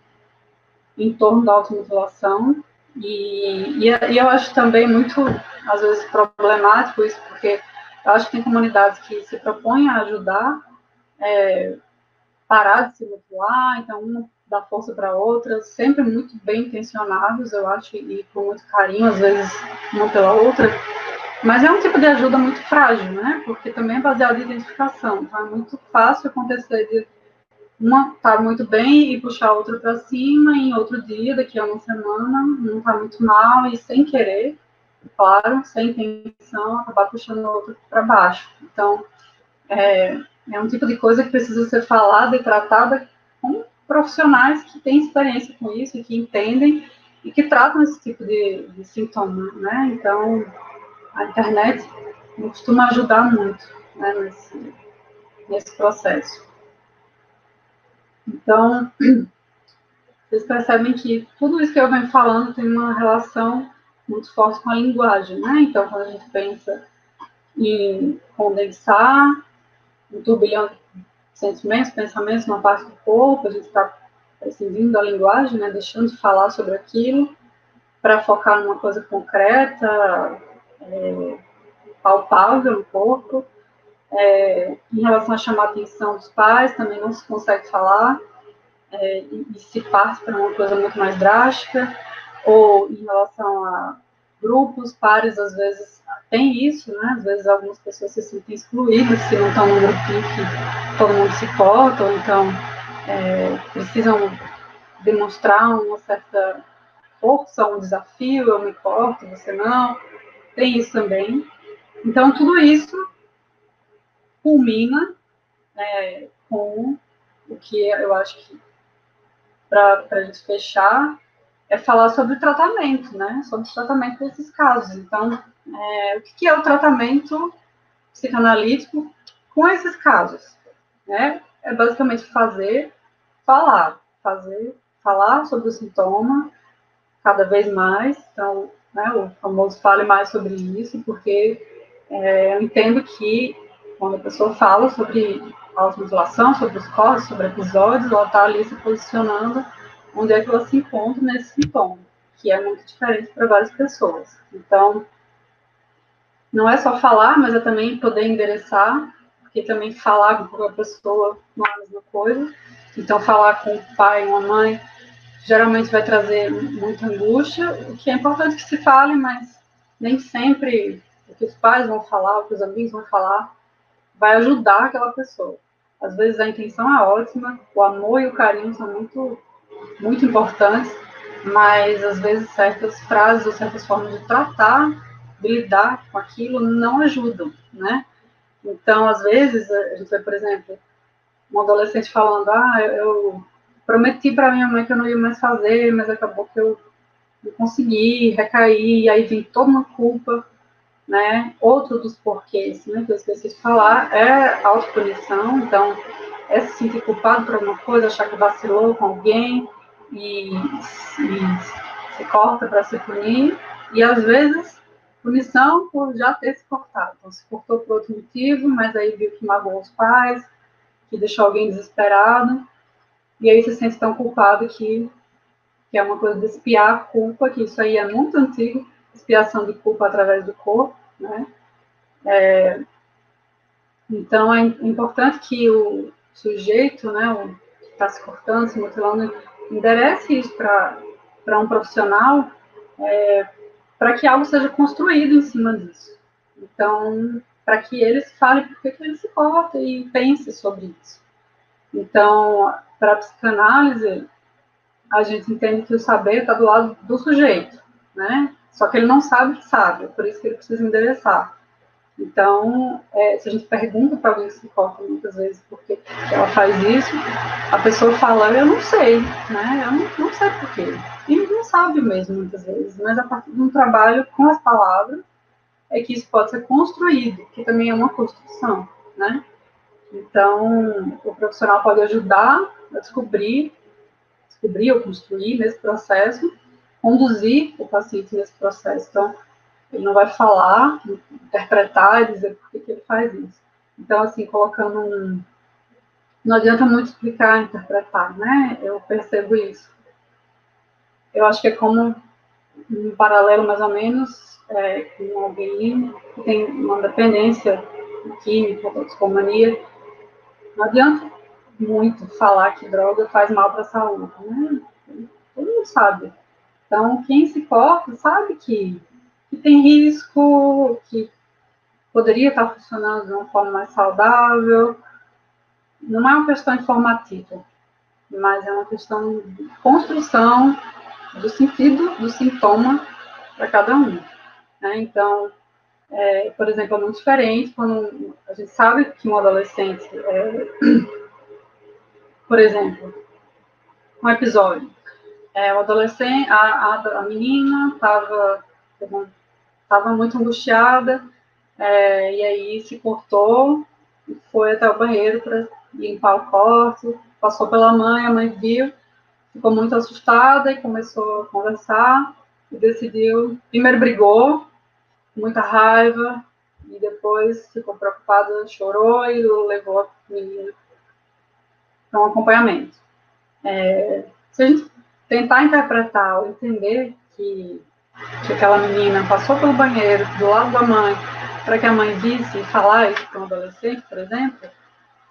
em torno da automutilação. E eu acho também muito, às vezes, problemático isso, porque Eu acho que tem comunidades que se propõem a ajudar, parar de se mutuar, então uma dá força para a outra, sempre muito bem intencionados, eu acho, e com muito carinho, às vezes uma pela outra, mas é um tipo de ajuda muito frágil, né? Porque também é baseado em identificação, então é muito fácil acontecer de uma estar muito bem e puxar a outra para cima, e em outro dia, daqui a uma semana, não está muito mal, e sem querer, claro, sem intenção, acabar puxando a outra para baixo. Então, é um tipo de coisa que precisa ser falada e tratada com profissionais que têm experiência com isso, que entendem e que tratam esse tipo de sintoma, né? Então, a internet costuma ajudar muito, né, nesse processo. Então, vocês percebem que tudo isso que eu venho falando tem uma relação muito forte com a linguagem, né? Então, quando a gente pensa em condensar um turbilhão de sentimentos, pensamentos numa parte do corpo, a gente está prescindindo da linguagem, né? Deixando de falar sobre aquilo para focar numa coisa concreta, palpável no corpo. Em relação a chamar a atenção dos pais, também não se consegue falar, e se parte para uma coisa muito mais drástica, ou em relação a grupos, pares, às vezes tem isso, né? Às vezes algumas pessoas se sentem excluídas se não estão num grupinho que todo mundo se porta, ou então precisam demonstrar uma certa força, um desafio, eu me importo, você não, tem isso também. Então, tudo isso culmina com o que eu acho que, para a gente fechar, é falar sobre o tratamento, né? Sobre o tratamento desses casos. Então, o que é o tratamento psicanalítico com esses casos? Né? É basicamente falar sobre o sintoma cada vez mais. Então, né, o famoso fale mais sobre isso, porque eu entendo que quando a pessoa fala sobre automutilação, sobre os corpos, sobre episódios, ela está ali se posicionando onde é que ela se encontra nesse sintoma, que é muito diferente para várias pessoas. Então, não é só falar, mas é também poder endereçar, porque também falar com a pessoa não é a mesma coisa. Então, falar com o pai, uma mãe, geralmente vai trazer muita angústia, o que é importante que se fale, mas nem sempre o que os pais vão falar, o que os amigos vão falar, vai ajudar aquela pessoa. Às vezes a intenção é ótima, o amor e o carinho são muito, muito importantes, mas às vezes certas frases ou certas formas de tratar, de lidar com aquilo, não ajudam, né? Então, às vezes, a gente vê, por exemplo, um adolescente falando, eu prometi para minha mãe que eu não ia mais fazer, mas acabou que eu não consegui, recaí, e aí vem toda uma culpa, né? Outro dos porquês, né, que eu esqueci de falar, é a autopunição. Então, é se sentir culpado por alguma coisa, achar que vacilou com alguém e se corta para se punir, e às vezes punição por já ter se cortado. Então, se cortou por outro motivo, mas aí viu que magoou os pais, que deixou alguém desesperado, e aí se sente tão culpado que é uma coisa de expiar a culpa, que isso aí é muito antigo, expiação de culpa através do corpo, né? Então, é importante que o sujeito, né, o que está se cortando, se mutilando, enderece isso para um profissional, para que algo seja construído em cima disso. Então, para que ele fale por que ele se corta e pense sobre isso. Então, para a psicanálise, a gente entende que o saber está do lado do sujeito, né? Só que ele não sabe que sabe, por isso que ele precisa endereçar. Então, se a gente pergunta para alguém que se corta muitas vezes por que ela faz isso, a pessoa fala, eu não sei, né? Eu não sei por quê. E não sabe mesmo muitas vezes, mas a partir de um trabalho com as palavras é que isso pode ser construído, que também é uma construção, né? Então, o profissional pode ajudar a descobrir ou construir nesse processo, conduzir o paciente nesse processo. Então, ele não vai falar, interpretar e dizer por que ele faz isso. Então, assim, colocando não adianta muito explicar, interpretar, né? Eu percebo isso. Eu acho que é como um paralelo, mais ou menos, com alguém que tem uma dependência química, toxicomania. Não adianta muito falar que droga faz mal para a saúde, né? Todo mundo sabe. Então, quem se corta sabe que tem risco, que poderia estar funcionando de uma forma mais saudável. Não é uma questão informativa, mas é uma questão de construção do sentido do sintoma para cada um. Né? Então, por exemplo, é muito diferente quando a gente sabe que um adolescente, por exemplo, um episódio, o adolescente, a menina estava muito angustiada, e aí se cortou, foi até o banheiro para limpar o corte, passou pela mãe, a mãe viu, ficou muito assustada e começou a conversar e decidiu, primeiro brigou, muita raiva, e depois ficou preocupada, chorou e levou a menina para um acompanhamento. Se a gente tentar interpretar ou entender que aquela menina passou pelo banheiro do lado da mãe para que a mãe visse e falar isso para um adolescente, por exemplo,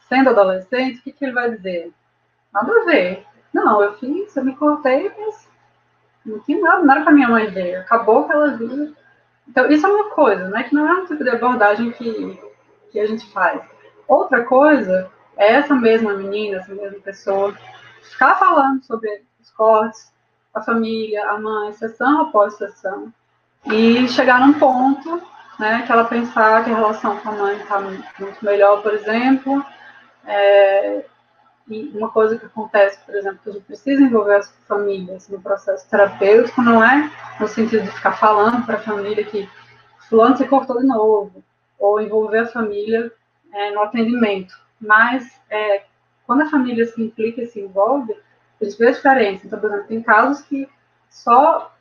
sendo adolescente, o que ele vai dizer? Nada a ver. Não, eu fiz, eu me cortei, mas não tinha nada, não era para minha mãe ver. Acabou que ela viu. Então, isso é uma coisa, né? Que não é um tipo de abordagem que a gente faz. Outra coisa é essa mesma menina, essa mesma pessoa, ficar falando sobre os cortes, a família, a mãe, sessão após sessão, e chegar num ponto, né, que ela pensar que a relação com a mãe está muito melhor, por exemplo, e uma coisa que acontece, por exemplo, que a gente precisa envolver as famílias no processo terapêutico, não é no sentido de ficar falando para a família que fulano se cortou de novo, ou envolver a família no atendimento, mas quando a família se implica e se envolve, a gente vê a diferença. Então, por exemplo, tem casos que só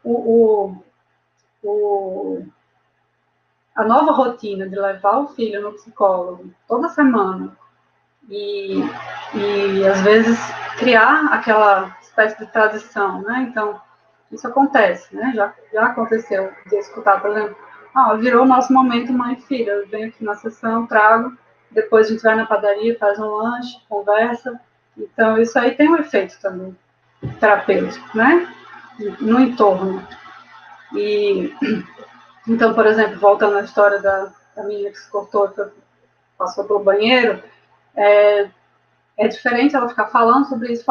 a nova rotina de levar o filho no psicólogo toda semana e às vezes criar aquela espécie de tradição, né? Então, isso acontece, né? Já aconteceu de escutar, por exemplo, virou nosso momento mãe e filha, eu venho aqui na sessão, trago, depois a gente vai na padaria, faz um lanche, conversa. Então, isso aí tem um efeito também terapêutico, né? No entorno. E, então, por exemplo, voltando à história da menina que se cortou e passou pelo banheiro, é diferente ela ficar falando sobre isso,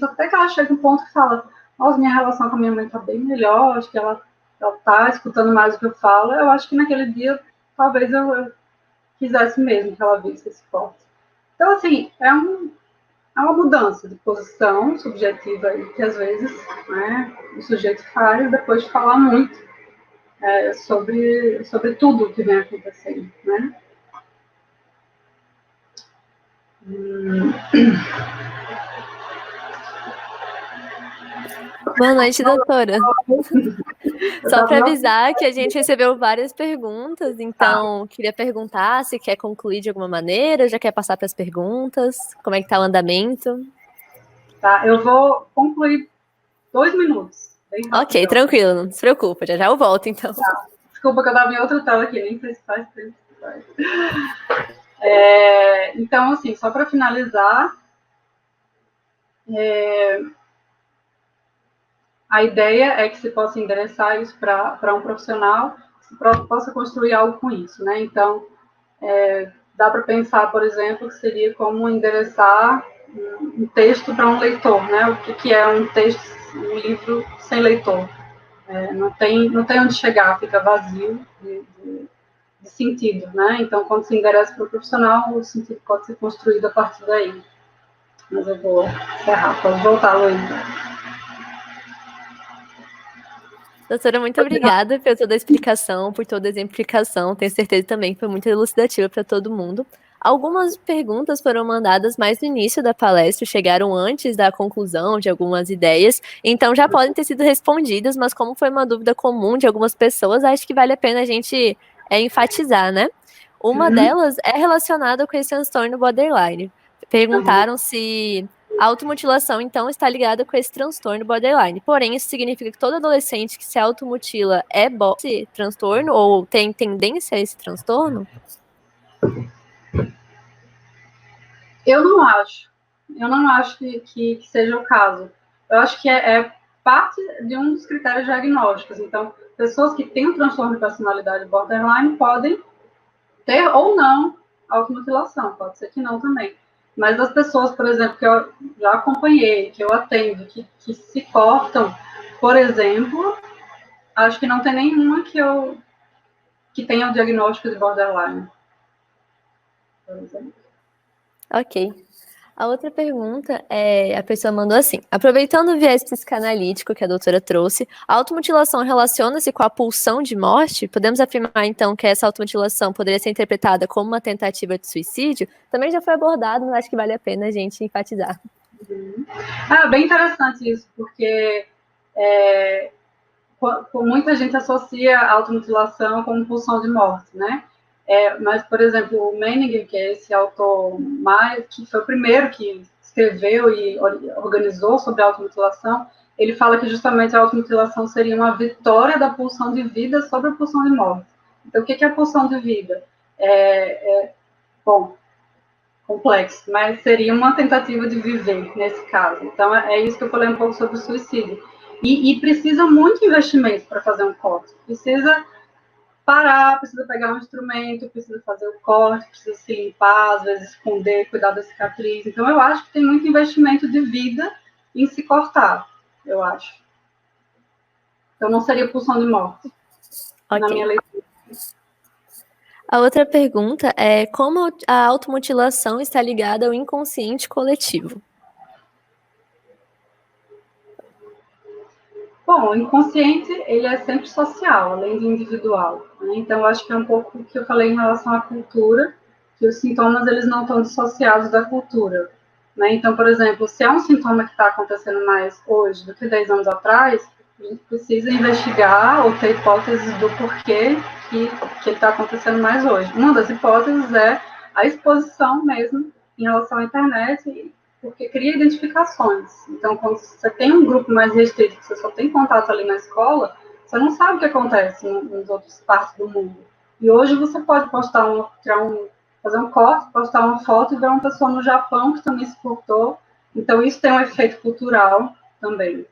até que ela chega um ponto que fala, nossa, minha relação com a minha mãe está bem melhor, acho que ela está escutando mais o que eu falo. Eu acho que naquele dia, talvez eu quisesse mesmo que ela visse esse corte. Então, assim, é uma mudança de posição subjetiva aí, que às vezes, né, o sujeito faz depois de falar muito sobre tudo o que vem acontecendo, né? Boa noite, doutora. Só para avisar que a gente recebeu várias perguntas, então queria perguntar se quer concluir de alguma maneira, já quer passar para as perguntas, como é que está o andamento? Tá, eu vou concluir 2 minutos. Ok, tranquilo, não se preocupa, já eu volto então. Tá. Desculpa que eu estava em outra tela aqui, nem sei se faz tempo. Então, assim, só para finalizar, a ideia é que se possa endereçar isso para um profissional, que se possa construir algo com isso, né? Então, dá para pensar, por exemplo, que seria como endereçar um texto para um leitor, né? O que é um texto, um livro sem leitor? Não tem onde chegar, fica vazio de sentido, né? Então, quando se endereça para o profissional, o sentido pode ser construído a partir daí. Mas eu vou encerrar. Pode voltar, Luísa. Doutora, muito obrigada por toda a explicação, por toda a exemplificação. Tenho certeza também que foi muito elucidativa para todo mundo. Algumas perguntas foram mandadas mais no início da palestra, chegaram antes da conclusão de algumas ideias, então já podem ter sido respondidas, mas como foi uma dúvida comum de algumas pessoas, acho que vale a pena a gente enfatizar, né? Uma delas é relacionada com esse transtorno borderline. Perguntaram se a automutilação, então, está ligada com esse transtorno borderline. Porém, isso significa que todo adolescente que se automutila esse transtorno ou tem tendência a esse transtorno? Eu não acho que seja o caso. Eu acho que é parte de um dos critérios diagnósticos. Então, pessoas que têm um transtorno de personalidade borderline podem ter ou não automutilação, pode ser que não também. Mas as pessoas, por exemplo, que eu já acompanhei, que eu atendo, que se cortam, por exemplo, acho que não tem nenhuma que tenha o diagnóstico de borderline, por exemplo. Ok. A outra pergunta é, a pessoa mandou assim: aproveitando o viés psicanalítico que a doutora trouxe, a automutilação relaciona-se com a pulsão de morte? Podemos afirmar, então, que essa automutilação poderia ser interpretada como uma tentativa de suicídio? Também já foi abordado, mas acho que vale a pena a gente enfatizar. Bem interessante isso, porque muita gente associa a automutilação com pulsão de morte, né? Mas, por exemplo, o Menninger, que é esse autor que foi o primeiro que escreveu e organizou sobre a automutilação, ele fala que justamente a automutilação seria uma vitória da pulsão de vida sobre a pulsão de morte. Então, o que é a pulsão de vida? Bom, complexo, mas seria uma tentativa de viver nesse caso. Então, é isso que eu falei um pouco sobre o suicídio. E precisa muito investimento para fazer um corte. Precisa parar, precisa pegar um instrumento, precisa fazer o corte, precisa se limpar, às vezes esconder, cuidar da cicatriz. Então, eu acho que tem muito investimento de vida em se cortar, eu acho. Então, não seria pulsão de morte, na minha leitura. A outra pergunta é como a automutilação está ligada ao inconsciente coletivo? Bom, o inconsciente, ele é sempre social, além de individual. Né? Então, eu acho que é um pouco o que eu falei em relação à cultura, que os sintomas, eles não estão dissociados da cultura. Né? Então, por exemplo, se é um sintoma que está acontecendo mais hoje do que 10 anos atrás, a gente precisa investigar ou ter hipóteses do porquê que ele está acontecendo mais hoje. Uma das hipóteses é a exposição mesmo em relação à internet, porque cria identificações. Então, quando você tem um grupo mais restrito, que você só tem contato ali na escola, você não sabe o que acontece em outras partes do mundo. E hoje você pode fazer um corte, postar uma foto e ver uma pessoa no Japão que também se cortou. Então, isso tem um efeito cultural também.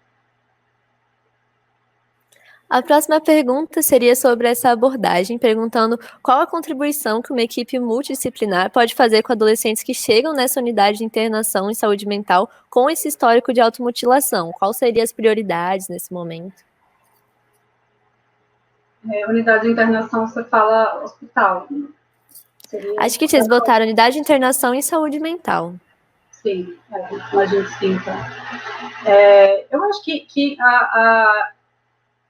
A próxima pergunta seria sobre essa abordagem, perguntando qual a contribuição que uma equipe multidisciplinar pode fazer com adolescentes que chegam nessa unidade de internação em saúde mental com esse histórico de automutilação. Quais seriam as prioridades nesse momento? Unidade de internação, você fala hospital. Acho que vocês botaram unidade de internação em saúde mental. Sim, a gente sim, então. Eu acho que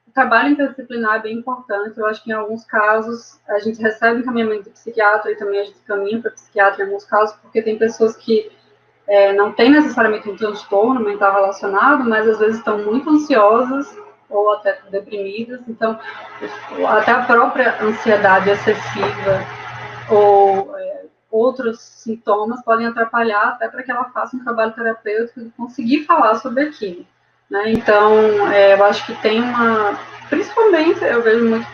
o trabalho interdisciplinar é bem importante. Eu acho que em alguns casos a gente recebe encaminhamento de psiquiatra e também a gente caminha para psiquiatra em alguns casos, porque tem pessoas que não têm necessariamente um transtorno mental relacionado, mas às vezes estão muito ansiosas ou até deprimidas. Então, até a própria ansiedade excessiva ou outros sintomas podem atrapalhar até para que ela faça um trabalho terapêutico e conseguir falar sobre aquilo. Né? Então, eu acho que tem principalmente, eu vejo muito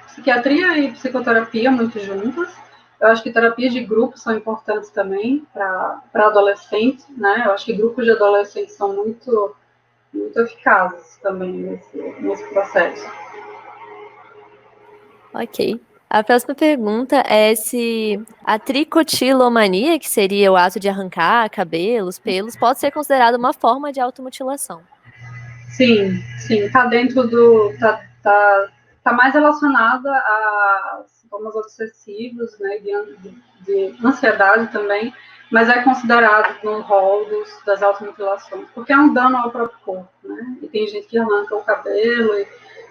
psiquiatria e psicoterapia muito juntas. Eu acho que terapias de grupo são importantes também para adolescentes, né? Eu acho que grupos de adolescentes são muito, muito eficazes também nesse processo. Ok. A próxima pergunta é se a tricotilomania, que seria o ato de arrancar cabelos, pelos, pode ser considerada uma forma de automutilação. Sim, está dentro do. Tá mais relacionada a sintomas obsessivos, né, de ansiedade também, mas é considerado no rol das automutilações, porque é um dano ao próprio corpo, né? E tem gente que arranca o cabelo e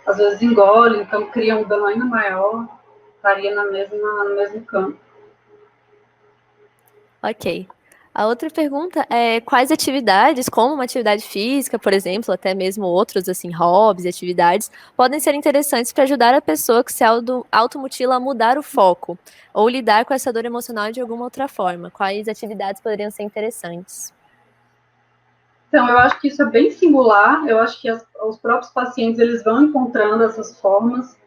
às vezes engole, então cria um dano ainda maior, estaria no mesmo campo. Ok. A outra pergunta é quais atividades, como uma atividade física, por exemplo, até mesmo outros assim, hobbies, atividades, podem ser interessantes para ajudar a pessoa que se automutila a mudar o foco ou lidar com essa dor emocional de alguma outra forma. Quais atividades poderiam ser interessantes? Então, eu acho que isso é bem singular. Eu acho que os próprios pacientes eles vão encontrando essas formas.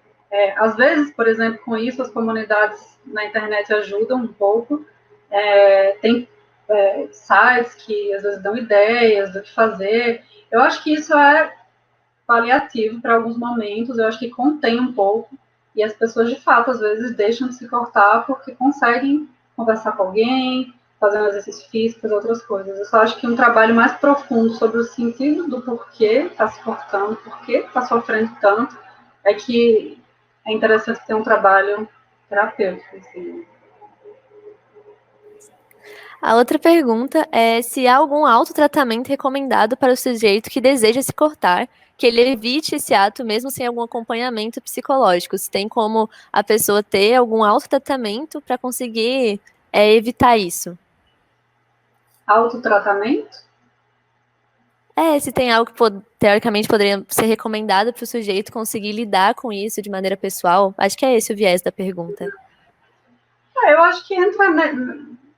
Às vezes, por exemplo, com isso, as comunidades na internet ajudam um pouco. Tem sites que às vezes dão ideias do que fazer. Eu acho que isso é paliativo para alguns momentos, eu acho que contém um pouco, e as pessoas de fato às vezes deixam de se cortar porque conseguem conversar com alguém, fazer um exercício físico, fazer outras coisas. Eu só acho que um trabalho mais profundo sobre o sentido do porquê está se cortando, porquê está sofrendo tanto, é que é interessante ter um trabalho terapêutico, assim. A outra pergunta é se há algum autotratamento recomendado para o sujeito que deseja se cortar, que ele evite esse ato mesmo sem algum acompanhamento psicológico. Se tem como a pessoa ter algum autotratamento para conseguir evitar isso. Autotratamento? Se tem algo que teoricamente poderia ser recomendado para o sujeito conseguir lidar com isso de maneira pessoal. Acho que é esse o viés da pergunta. Eu acho que entra, né,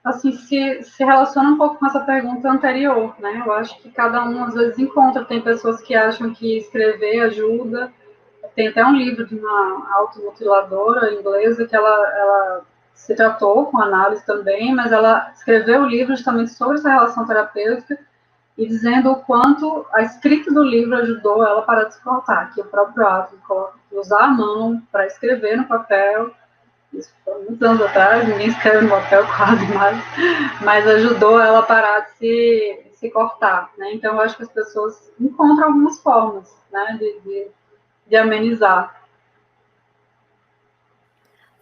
assim, se relaciona um pouco com essa pergunta anterior, né? Eu acho que cada um às vezes encontra. Tem pessoas que acham que escrever ajuda. Tem até um livro de uma automutiladora inglesa que ela se tratou com análise também, mas ela escreveu o livro justamente sobre essa relação terapêutica e dizendo o quanto a escrita do livro ajudou ela a parar de se cortar, que o próprio ato de usar a mão para escrever no papel, isso foi muitos anos atrás, ninguém escreve no papel quase mais, mas ajudou ela a parar de se cortar, né? Então eu acho que as pessoas encontram algumas formas, né, de amenizar.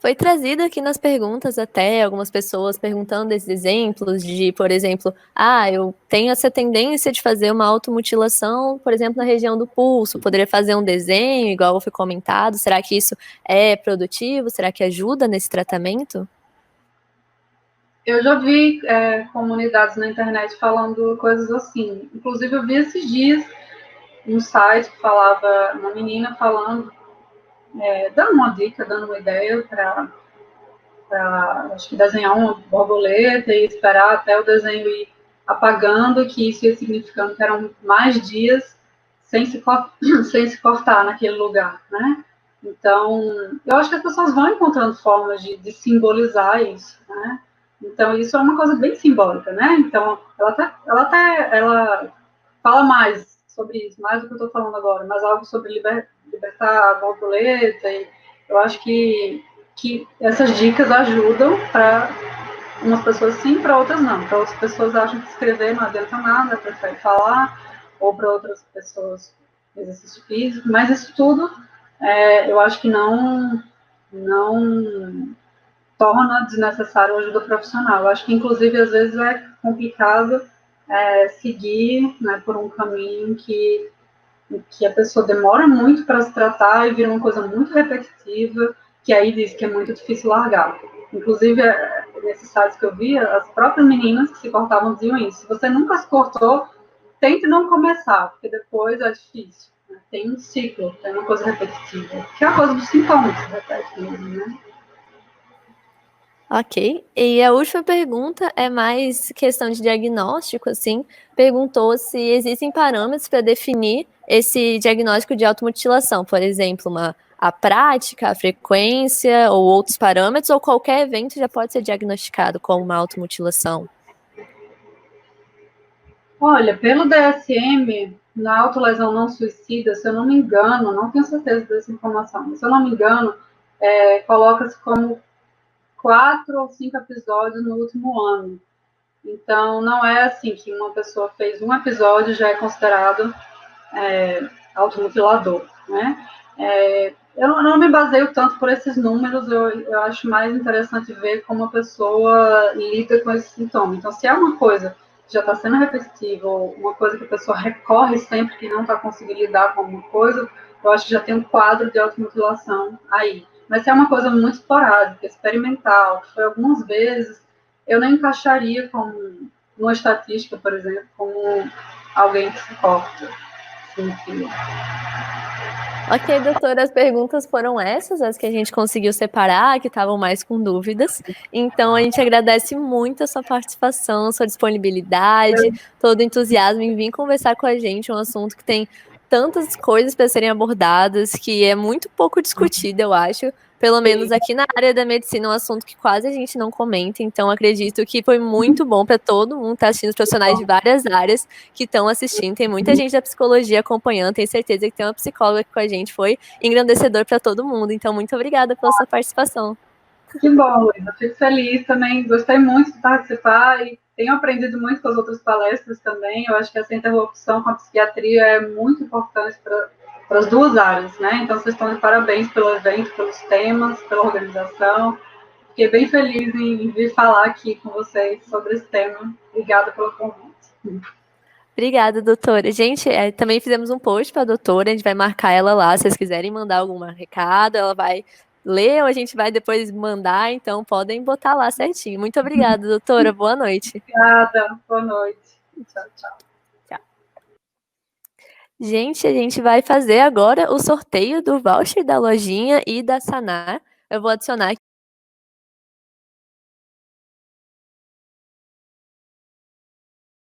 Foi trazido aqui nas perguntas até algumas pessoas perguntando esses exemplos de, por exemplo, eu tenho essa tendência de fazer uma automutilação, por exemplo, na região do pulso, poderia fazer um desenho, igual foi comentado, será que isso é produtivo? Será que ajuda nesse tratamento? Eu já vi comunidades na internet falando coisas assim. Inclusive, eu vi esses dias um site que falava, uma menina falando, dando uma dica, dando uma ideia para, acho que desenhar uma borboleta e esperar até o desenho ir apagando, que isso ia significando que eram mais dias sem se, sem se cortar naquele lugar, né? Então, eu acho que as pessoas vão encontrando formas de simbolizar isso, né? Então, isso é uma coisa bem simbólica, né? Então, ela fala mais sobre isso, mais do que eu estou falando agora, mas algo sobre libertar a borboleta. E eu acho que essas dicas ajudam para umas pessoas sim, para outras não. Para outras pessoas acham que escrever não adianta nada, prefere falar, ou para outras pessoas exercício físico, mas isso tudo eu acho que não torna desnecessário a ajuda profissional. Eu acho que, inclusive, às vezes é complicado seguir, né, por um caminho que a pessoa demora muito para se tratar e vira uma coisa muito repetitiva, que aí diz que é muito difícil largar. Inclusive, nesses sites que eu via, as próprias meninas que se cortavam diziam isso. Se você nunca se cortou, tente não começar, porque depois é difícil. Né? Tem um ciclo, tem uma coisa repetitiva, que é a coisa dos sintomas que se repete mesmo, né? Ok. E a última pergunta é mais questão de diagnóstico, assim. Perguntou se existem parâmetros para definir esse diagnóstico de automutilação, por exemplo, a prática, a frequência ou outros parâmetros, ou qualquer evento já pode ser diagnosticado como uma automutilação. Olha, pelo DSM, na autolesão não suicida, se eu não me engano, não tenho certeza dessa informação, mas se eu não me engano, coloca-se como 4 ou 5 episódios no último ano. Então, não é assim que uma pessoa fez um episódio já é considerado automutilador, né? Eu não me baseio tanto por esses números, eu acho mais interessante ver como a pessoa lida com esse sintoma. Então, se é uma coisa que já está sendo repetitiva, ou uma coisa que a pessoa recorre sempre que não está conseguindo lidar com alguma coisa, eu acho que já tem um quadro de automutilação aí. Mas se é uma coisa muito esporádica, experimental, que foi algumas vezes, eu não encaixaria como uma estatística, por exemplo, como alguém que se corta. Enfim. Ok, doutora, as perguntas foram essas, as que a gente conseguiu separar, que estavam mais com dúvidas. Então, a gente agradece muito a sua participação, sua disponibilidade, todo o entusiasmo em vir conversar com a gente, um assunto que tem tantas coisas para serem abordadas, que é muito pouco discutida, eu acho. Pelo menos aqui na área da medicina é um assunto que quase a gente não comenta, então acredito que foi muito bom para todo mundo estar assistindo, os profissionais de várias áreas que estão assistindo. Tem muita gente da psicologia acompanhando, tenho certeza que tem uma psicóloga aqui com a gente, foi engrandecedor para todo mundo. Então, muito obrigada pela sua participação. Que bom, Luísa. Fico feliz também. Gostei muito de participar e tenho aprendido muito com as outras palestras também. Eu acho que essa interlocução com a psiquiatria é muito importante para as duas áreas, né? Então, vocês estão de parabéns pelo evento, pelos temas, pela organização. Fiquei bem feliz em vir falar aqui com vocês sobre esse tema. Obrigada pelo convite. Obrigada, doutora. Gente, também fizemos um post para a doutora, a gente vai marcar ela lá, se vocês quiserem mandar algum recado, ela vai ler ou a gente vai depois mandar, então podem botar lá certinho. Muito obrigada, doutora. Boa noite. Obrigada. Boa noite. Tchau, tchau. Tchau. Gente, a gente vai fazer agora o sorteio do voucher da lojinha e da Sanar. Eu vou adicionar